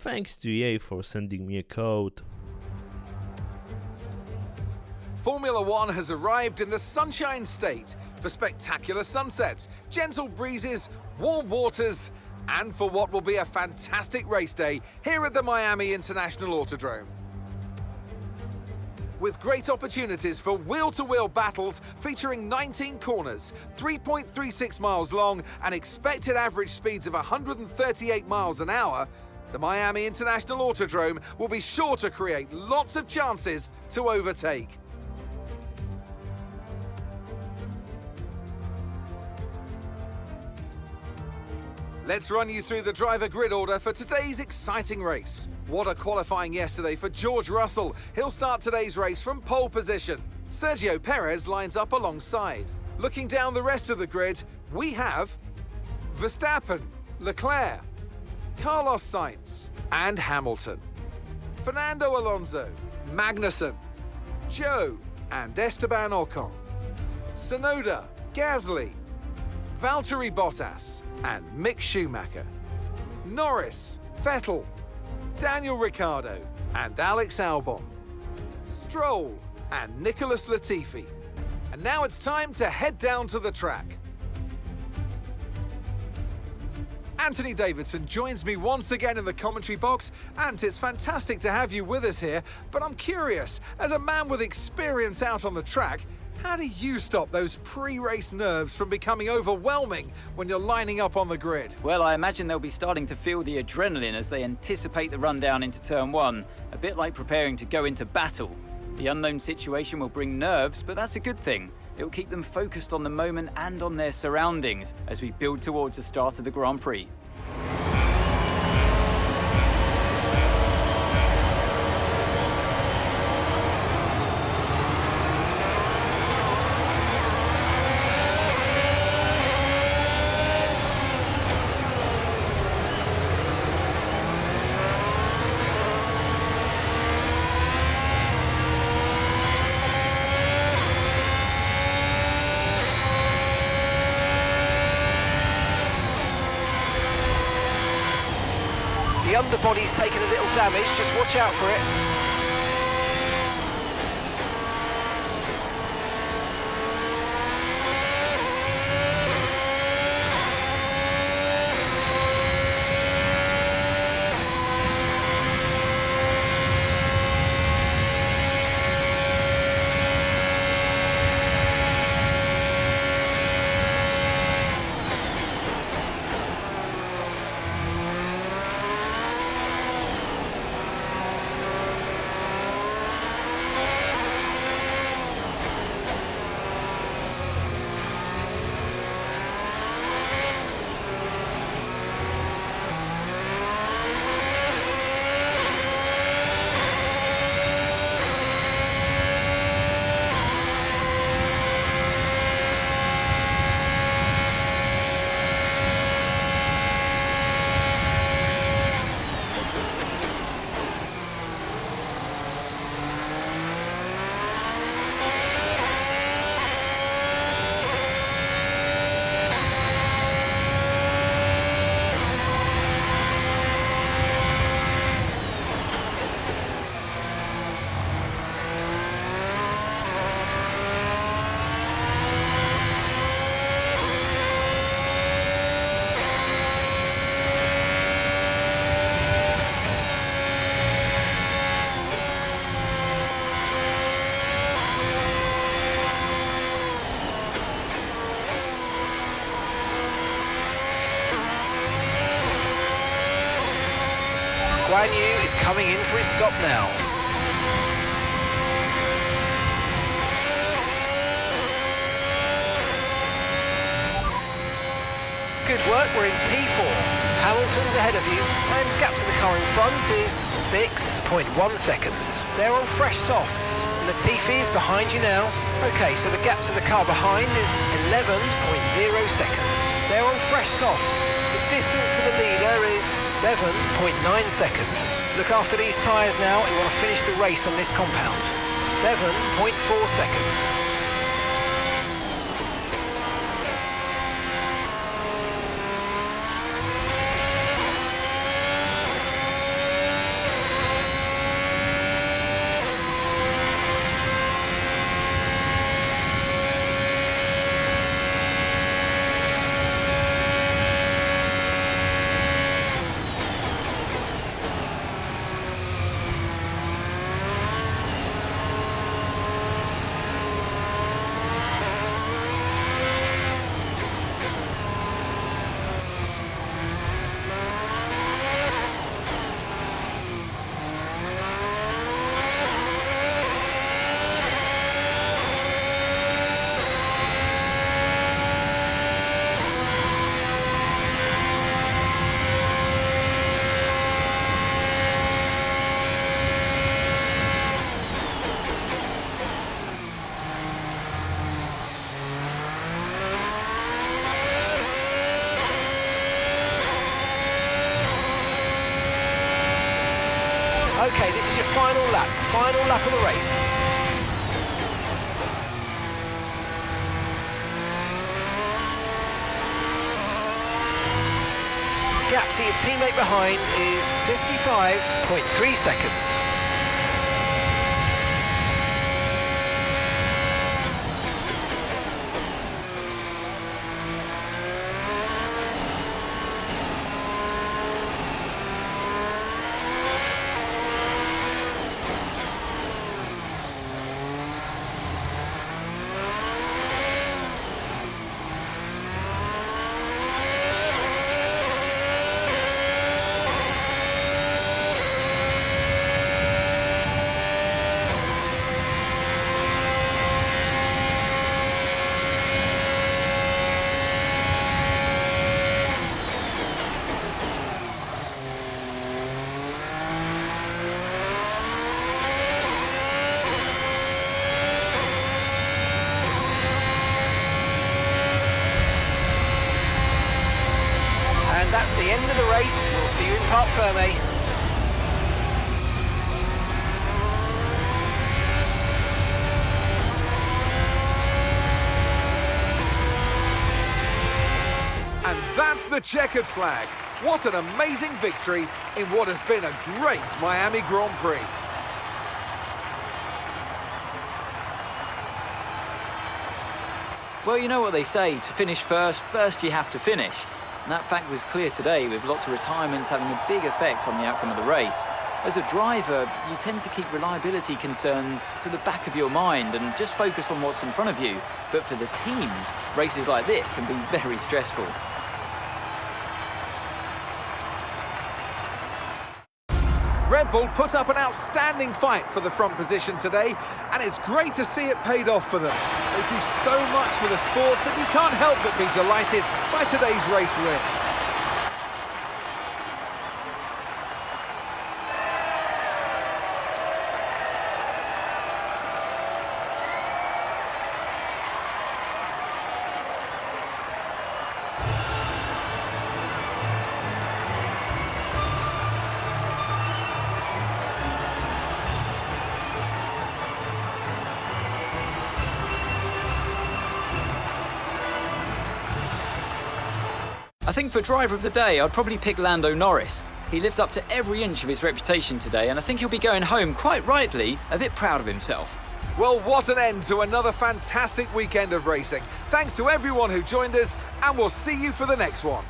Thanks to EA for sending me a code. Formula One has arrived in the Sunshine State for spectacular sunsets, gentle breezes, warm waters, and for what will be a fantastic race day here at the Miami International Autodrome. With great opportunities for wheel-to-wheel battles featuring 19 corners, 3.36 miles long, and expected average speeds of 138 miles an hour, the Miami International Autodrome will be sure to create lots of chances to overtake. Let's run you through the driver grid order for today's exciting race. What a qualifying yesterday for George Russell. He'll start today's race from pole position. Sergio Perez lines up alongside. Looking down the rest of the grid, we have Verstappen, Leclerc, Carlos Sainz, and Hamilton. Fernando Alonso, Magnussen, Zhou, and Esteban Ocon. Tsunoda, Gasly, Valtteri Bottas, and Mick Schumacher. Norris, Vettel, Daniel Ricciardo, and Alex Albon. Stroll, and Nicholas Latifi. And now it's time to head down to the track. Anthony Davidson joins me once again in the commentary box. Ant, it's fantastic to have you with us here, but I'm curious, as a man with experience out on the track, how do you stop those pre-race nerves from becoming overwhelming when you're lining up on the grid? Well, I imagine they'll be starting to feel the adrenaline as they anticipate the rundown into turn one, a bit like preparing to go into battle. The unknown situation will bring nerves, but that's a good thing. It will keep them focused on the moment and on their surroundings as we build towards the start of the Grand Prix. The underbody's taken a little damage, just watch out for it. Guan Yu is coming in for his stop now. Good work, we're in P4. Hamilton's ahead of you, and gap to the car in front is 6.1 seconds. They're on fresh softs. Latifi is behind you now. Okay, so the gap to the car behind is 11.0 seconds. They're on fresh softs. The distance to the leader is 7.9 seconds. Look after these tyres now, you want to finish the race on this compound. 7.4 seconds. Okay, this is your final lap of the race. Gap to your teammate behind is 55.3 seconds. And that's the end of the race. We'll see you in Parc Fermé. And that's the checkered flag. What an amazing victory in what has been a great Miami Grand Prix. Well, you know what they say, to finish first you have to finish. And that fact was clear today, with lots of retirements having a big effect on the outcome of the race. As a driver, you tend to keep reliability concerns to the back of your mind and just focus on what's in front of you. But for the teams, races like this can be very stressful. Red Bull put up an outstanding fight for the front position today, and it's great to see it paid off for them. They do so much for the sports that you can't help but be delighted by today's race win. I think for driver of the day, I'd probably pick Lando Norris. He lived up to every inch of his reputation today, and I think he'll be going home, quite rightly, a bit proud of himself. Well, what an end to another fantastic weekend of racing. Thanks to everyone who joined us, and we'll see you for the next one.